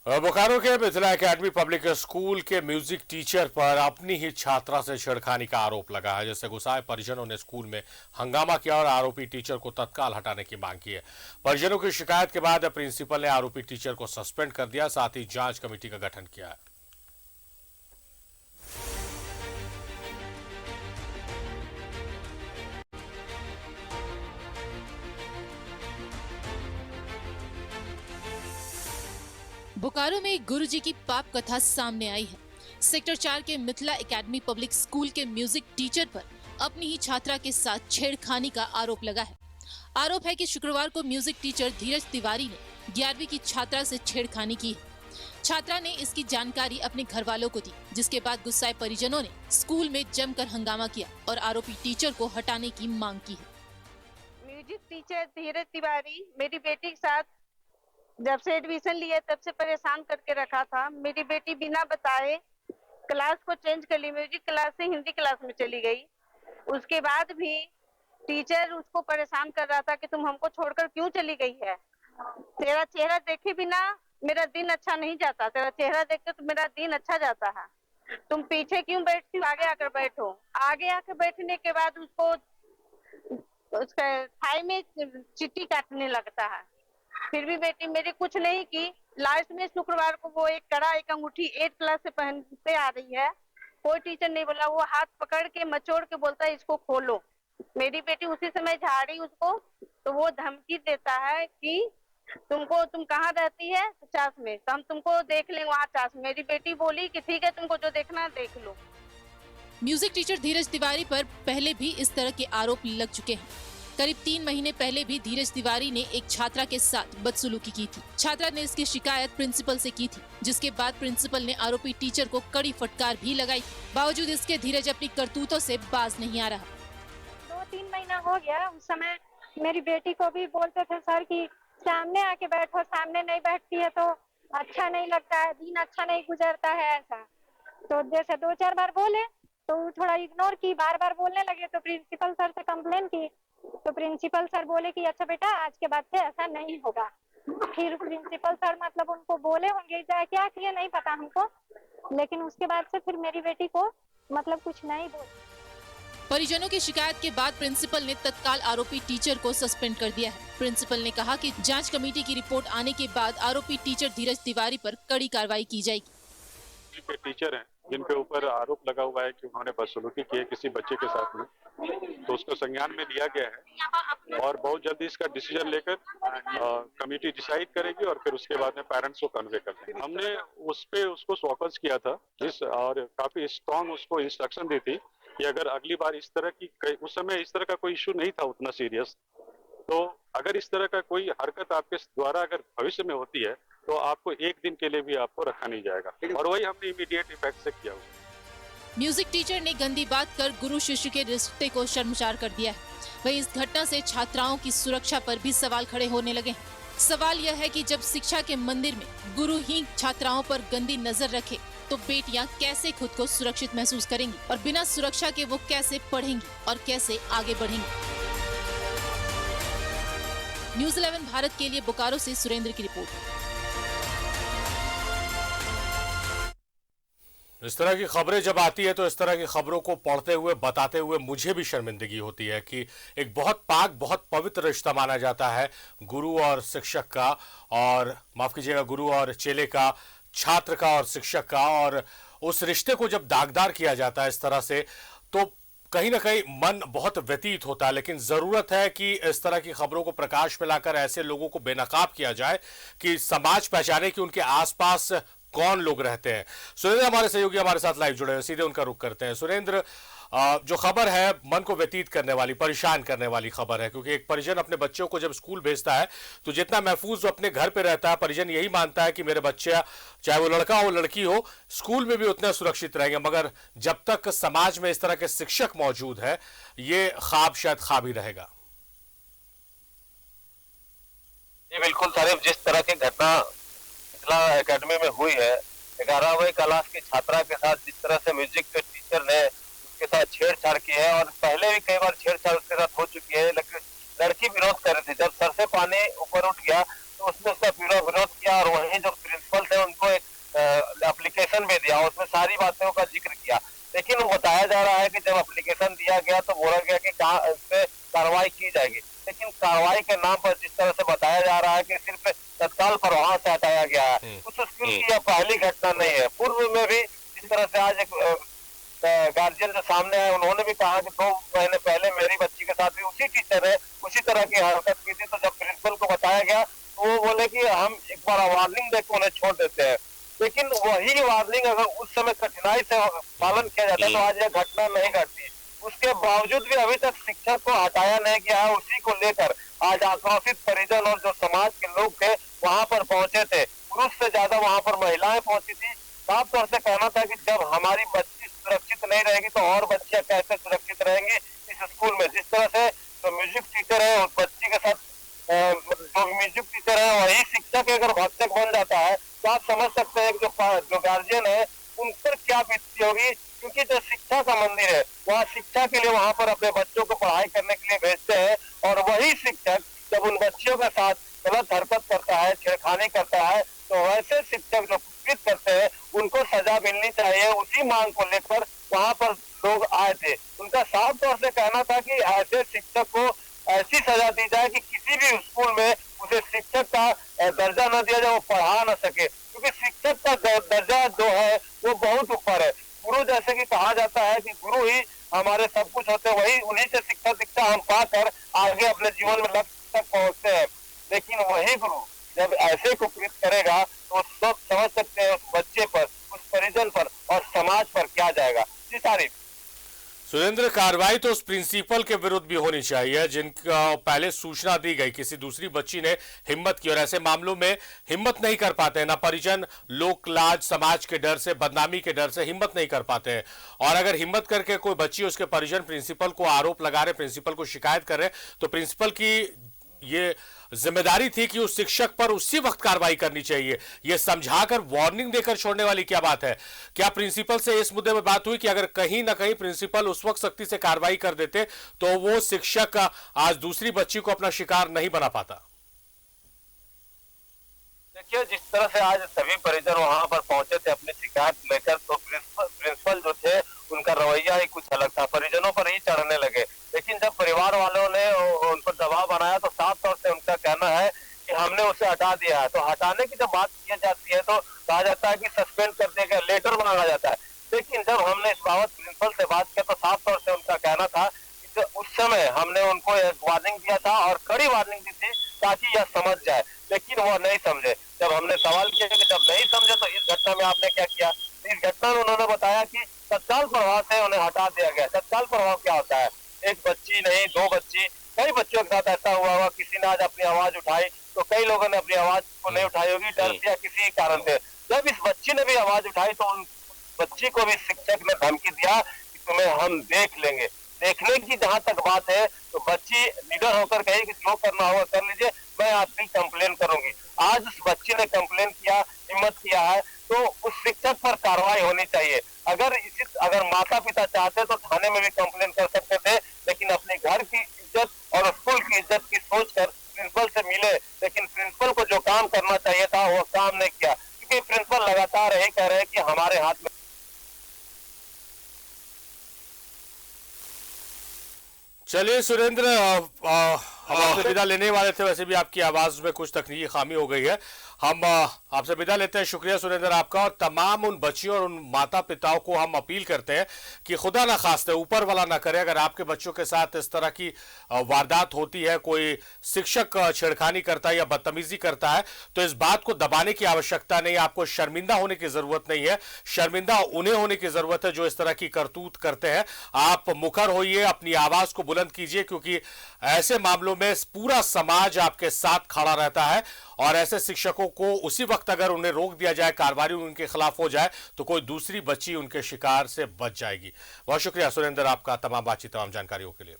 बोकारो के Mithila academy public school के music teacher पर अपनी ही छात्रा से छेड़खानी का आरोप लगा है, जिससे गुस्साए परिजनों ने स्कूल में हंगामा किया और आरोपी टीचर को तत्काल हटाने की मांग की है। परिजनों की शिकायत के बाद प्रिंसिपल ने आरोपी टीचर को सस्पेंड कर दिया, साथ ही जांच कमेटी का गठन किया है। बोकारो में गुरुजी की पाप कथा सामने आई है। सेक्टर 4 के मिथिला एकेडमी पब्लिक स्कूल के म्यूजिक टीचर पर अपनी ही छात्रा के साथ छेड़खानी का आरोप लगा है। आरोप है कि शुक्रवार को म्यूजिक टीचर धीरज तिवारी ने 11वीं की छात्रा से छेड़खानी की है। छात्रा ने इसकी जानकारी अपने घर वालों को दी, जिसके बाद गुस्साए परिजनों ने स्कूल में जमकर हंगामा किया और आरोपी टीचर को हटाने की मांग की है। म्यूजिक टीचर धीरज तिवारी मेरी बेटी के साथ जब से एडमिशन लिया तब से परेशान करके रखा था। मेरी बेटी बिना बताए क्लास को चेंज कर ली, म्यूजिक क्लास से हिंदी क्लास में चली गई। उसके बाद भी टीचर उसको परेशान कर रहा था कि तुम हमको छोड़कर क्यों चली गई है, तेरा चेहरा देखे बिना मेरा दिन अच्छा नहीं जाता, तेरा चेहरा देखते तो मेरा दिन अच्छा जाता है, तुम पीछे क्यों बैठती हो, आगे आकर बैठो। आगे आकर बैठने के बाद उसको उसका थाई में चिट्ठी काटने लगता है। फिर भी बेटी मेरी कुछ नहीं की। लास्ट में शुक्रवार को वो एक कड़ा एक अंगूठी 8 क्लास से पहनते आ रही है, कोई टीचर नहीं बोला, वो हाथ पकड़ के मचोड़ के बोलता है इसको खोलो। मेरी बेटी उसी समय झाड़ी उसको, तो वो धमकी देता है कि तुम कहाँ रहती है, तो चास में, तो हम तुमको देख लेंगे वहाँ चास में। मेरी बेटी बोली कि ठीक है, तुमको जो देखना है देख लो। म्यूजिक टीचर धीरज तिवारी पर पहले भी इस तरह के आरोप लग चुके हैं। करीब 3 महीने पहले भी धीरज तिवारी ने एक छात्रा के साथ बदसलूकी की थी। छात्रा ने इसकी शिकायत प्रिंसिपल से की थी, जिसके बाद प्रिंसिपल ने आरोपी टीचर को कड़ी फटकार भी लगाई। बावजूद इसके धीरज अपनी करतूतों से बाज नहीं आ रहा। 2-3 महीना हो गया। उस समय मेरी बेटी को भी बोलते थे सर कि सामने आके बैठो, सामने नहीं बैठती है तो अच्छा नहीं लगता है, दिन अच्छा नहीं गुजरता है। ऐसा तो जैसे 2-4 बार बोले तो थोड़ा इग्नोर की, बार बार बोलने लगे तो प्रिंसिपल सर से कंप्लेन की, तो प्रिंसिपल सर बोले कि अच्छा बेटा आज के बाद से ऐसा नहीं होगा। फिर प्रिंसिपल सर मतलब उनको बोले होंगे, क्या किए नहीं पता हमको, लेकिन उसके बाद से फिर मेरी बेटी को मतलब कुछ नहीं बोले। परिजनों की शिकायत के बाद प्रिंसिपल ने तत्काल आरोपी टीचर को सस्पेंड कर दिया है। प्रिंसिपल ने कहा कि जांच कमेटी की रिपोर्ट आने के बाद आरोपी टीचर धीरज तिवारी पर कड़ी कार्रवाई की जाएगी। टीचर हैं जिनके ऊपर आरोप लगा हुआ है कि उन्होंने बदसलूकी की है किसी बच्चे के साथ में, तो उसको संज्ञान में लिया गया है और बहुत जल्दी इसका डिसीजन लेकर कमेटी डिसाइड करेगी और फिर उसके बाद में पेरेंट्स को कन्वे कर देंगे। हमने उस पे उसको फोकस किया था और काफी स्ट्रॉन्ग उसको इंस्ट्रक्शन दी थी कि अगर अगली बार इस तरह की, उस समय इस तरह का कोई इशू नहीं था उतना सीरियस, तो अगर इस तरह का कोई हरकत आपके द्वारा अगर भविष्य में होती है तो आपको एक दिन के लिए भी आपको रखा नहीं जाएगा, और वही हमने इमीडिएट इफेक्ट से किया। म्यूजिक टीचर ने गंदी बात कर गुरु शिष्य के रिश्ते को शर्मसार कर दिया है। वहीं इस घटना से छात्राओं की सुरक्षा पर भी सवाल खड़े होने लगे हैं। सवाल यह है कि जब शिक्षा के मंदिर में गुरु ही छात्राओं पर गंदी नजर रखे तो बेटियां कैसे खुद को सुरक्षित महसूस करेंगी और बिना सुरक्षा के वो कैसे पढ़ेंगी और कैसे आगे बढ़ेंगी। न्यूज़ 11 भारत के लिए बोकारो से सुरेंद्र की रिपोर्ट। इस तरह की खबरें जब आती है तो इस तरह की खबरों को पढ़ते हुए बताते हुए मुझे भी शर्मिंदगी होती है कि एक बहुत पाक बहुत पवित्र रिश्ता माना जाता है गुरु और शिक्षक का, और माफ कीजिएगा गुरु और चेले का, छात्र का और शिक्षक का, और उस रिश्ते को जब दागदार किया जाता है इस तरह से तो कहीं ना कहीं मन बहुत व्यतीत होता है। लेकिन जरूरत है कि इस तरह की खबरों को प्रकाश में लाकर ऐसे लोगों को बेनकाब किया जाए कि समाज पहचाने कि उनके आसपास कौन लोग रहते हैं। सुरेंद्र हमारे सहयोगी हमारे साथ लाइव जुड़े हैं, सीधे उनका रुख करते हैं। सुरेंद्र, जो खबर है मन को व्यतीत करने वाली, परेशान करने वाली खबर है, क्योंकि एक परिजन अपने बच्चों को जब स्कूल भेजता है तो जितना महफूज वो अपने घर पे रहता है, परिजन यही मानता है कि मेरे बच्चे चाहे वो लड़का हो लड़की हो स्कूल में भी उतना सुरक्षित रहेंगे, मगर जब तक समाज में इस तरह के शिक्षक मौजूद है ये ख्वाब शायद ख्वाब ही रहेगा। जी बिल्कुल तारीफ, जिस तरह की घटना मिथिला एकेडमी में हुई है, 11वीं क्लास की छात्रा के साथ जिस तरह से म्यूजिक के टीचर ने उसके साथ छेड़छाड़ की है, और पहले भी कई बार छेड़छाड़ उसके साथ हो चुकी है, लेकिन लड़की विरोध कर रही थी। जब सर से पानी ऊपर उठ गया तो उसने उसका विरोध किया और वहीं जो प्रिंसिपल थे उनको एप्लीकेशन भी दिया, उसमें सारी बातों का जिक्र किया, लेकिन बताया जा रहा है कि जब एप्लीकेशन दिया गया तो बोला गया कि इस पे कार्रवाई की जाएगी, लेकिन कार्रवाई के नाम पर जिस तरह से बताया जा रहा है कि सिर्फ तत्काल पर वहां से हटाया गया है, उस स्कूल की यह पहली घटना नहीं है। पूर्व में भी जिस तरह से आज एक गार्जियन जो सामने आए उन्होंने भी कहा कि 2 महीने पहले मेरी बच्ची के साथ भी उसी टीचर ने उसी तरह की हरकत की थी, तो जब प्रिंसिपल को बताया गया तो वो बोले कि हम एक बार वार्निंग देकर उन्हें छोड़ देते हैं, लेकिन वही वार्निंग अगर उस समय कठिनाई से पालन किया जाता तो आज यह घटना नहीं घटती। उसके बावजूद भी अभी तक शिक्षक को हटाया नहीं गया है। उसी को लेकर आज आक्रोशित परिजन और जो समाज के लोग थे वहां पर पहुंचे थे, पुरुष से ज्यादा वहां पर महिलाएं पहुंची थी। साफ तौर से कहना था कि जब हमारी बच्ची सुरक्षित नहीं रहेगी तो और बच्चे कैसे सुरक्षित रहेंगे इस स्कूल में। जिस तरह से जो म्यूजिक टीचर है उस बच्ची के साथ जो म्यूजिक टीचर है वही शिक्षक अगर भक्षक बन जाता है तो आप समझ सकते हैं कि जो गार्जियन है उन पर क्या बीतती होगी, क्योंकि जो शिक्षा का मंदिर है वहाँ शिक्षा के लिए वहाँ पर अपने बच्चों को पढ़ाई करने के लिए भेजते हैं, और वही शिक्षक जब उन बच्चियों के साथ गलत हरकत करता है, छेड़खानी करता है, तो वैसे शिक्षक जो कुपित करते हैं उनको सजा मिलनी चाहिए। उसी मांग को लेकर वहाँ पर लोग आए थे। उनका साफ तौर से कहना था कि ऐसे शिक्षक को ऐसी सजा दी जाए कि किसी भी स्कूल में उसे शिक्षक का दर्जा न दिया जाए, वो पढ़ा न सके, क्योंकि शिक्षक का दर्जा जो है वो बहुत ऊपर है। गुरु जैसे कि कहा जाता है कि गुरु ही हमारे सब कुछ होते हैं, वही उन्हीं से शिक्षा दीक्षा हम पाकर आगे अपने जीवन में लक्ष्य तक पहुंचते हैं। लेकिन वही गुरु जब ऐसे कुकृत करेगा तो सब समझ सकते हैं उस बच्चे पर, उस परिजन पर और समाज पर क्या जाएगा। जी तारीफ सुरेंद्र, कार्रवाई तो उस प्रिंसिपल के विरुद्ध भी होनी चाहिए जिनका पहले सूचना दी गई, किसी दूसरी बच्ची ने हिम्मत की, और ऐसे मामलों में हिम्मत नहीं कर पाते हैं ना परिजन, लोक लाज समाज के डर से, बदनामी के डर से हिम्मत नहीं कर पाते हैं। और अगर हिम्मत करके कोई बच्ची उसके परिजन प्रिंसिपल को आरोप लगा रहे, प्रिंसिपल को शिकायत कर रहे, तो प्रिंसिपल की ये जिम्मेदारी थी कि उस शिक्षक पर उसी वक्त कार्रवाई करनी चाहिए। यह समझाकर वार्निंग देकर छोड़ने वाली क्या बात है? क्या प्रिंसिपल से इस मुद्दे में बात हुई कि अगर कहीं ना कहीं प्रिंसिपल उस वक्त सख्ती से कार्रवाई कर देते तो वो शिक्षक आज दूसरी बच्ची को अपना शिकार नहीं बना पाता? देखिए, जिस तरह से आज सभी परिजन वहां पर पहुंचे थे अपनी शिकायत लेकर, तो प्रिंसिपल जो थे उनका रवैया ही कुछ अलग था, परिजनों पर ही चढ़ने लगे। लेकिन जब परिवार वालों ने उन पर दबाव बनाया तो साफ तौर से उनका कहना है कि हमने उसे हटा दिया है। तो हटाने की जब बात की जाती है तो कहा जाता है कि सस्पेंड कर दिया गया, लेटर मांगा जाता है। लेकिन जब हमने इस बाबत प्रिंसिपल से बात किया तो साफ तौर से उनका कहना था कि उस समय हमने उनको एक वार्निंग दिया था और कड़ी वार्निंग दी थी ताकि यह समझ जाए, लेकिन वह नहीं समझे। जब हमने सवाल किया कि जब नहीं समझे तो इस घटना में आपने क्या किया, इस घटना में उन्होंने बताया कि तत्काल प्रभाव से उन्हें हटा दिया गया। तत्काल प्रभाव क्या होता है? एक बच्ची नहीं, 2 बच्ची, कई बच्चों के साथ ऐसा हुआ होगा, किसी ने आज अपनी आवाज उठाई तो कई लोगों ने अपनी आवाज को नहीं उठाई होगी डर से या किसी कारण से। जब इस बच्ची ने भी आवाज उठाई तो उन बच्ची को भी शिक्षक ने धमकी दिया कि तुम्हें हम देख लेंगे। देखने की जहां तक बात है तो बच्ची निडर होकर कही कि जो करना होगा कर लीजिए, मैं आपकी कंप्लेन करूंगी। आज उस बच्ची ने कंप्लेन किया, हिम्मत किया है, तो उस शिक्षक पर कार्रवाई होनी चाहिए। अगर माता पिता चाहते तो थाने में भी कंप्लेन कर सकते थे, लेकिन अपने घर की इज्जत और स्कूल की इज्जत की सोचकर प्रिंसिपल से मिले, लेकिन प्रिंसिपल को जो काम करना चाहिए था वो काम नहीं किया, क्योंकि प्रिंसिपल लगातार यही कह रहे हैं कि हमारे हाथ में। चलिए सुरेंद्र, हम आपसे विदा लेने वाले थे, वैसे भी आपकी आवाज में कुछ तकनीकी खामी हो गई है। हम आपसे विदा लेते हैं। शुक्रिया सुरेंद्र आपका, और तमाम उन बच्चियों और उन माता पिताओं को हम अपील करते हैं कि खुदा ना खास्ते ऊपर वाला ना करे, अगर आपके बच्चों के साथ इस तरह की वारदात होती है, कोई शिक्षक छेड़खानी करता है या बदतमीजी करता है, तो इस बात को दबाने की आवश्यकता नहीं, आपको शर्मिंदा होने की जरूरत नहीं है। शर्मिंदा उन्हें होने की जरूरत है जो इस तरह की करतूत करते हैं। आप मुखर होइए, अपनी आवाज को बुलंद कीजिए, क्योंकि ऐसे मामलों में पूरा समाज आपके साथ खड़ा रहता है। और ऐसे शिक्षकों को उसी वक्त अगर उन्हें रोक दिया जाए, कार्रवाई उनके खिलाफ हो जाए, तो कोई दूसरी बच्ची उनके शिकार से बच जाएगी। बहुत शुक्रिया सुरेंद्र आपका तमाम बातचीत, तमाम जानकारियों के लिए।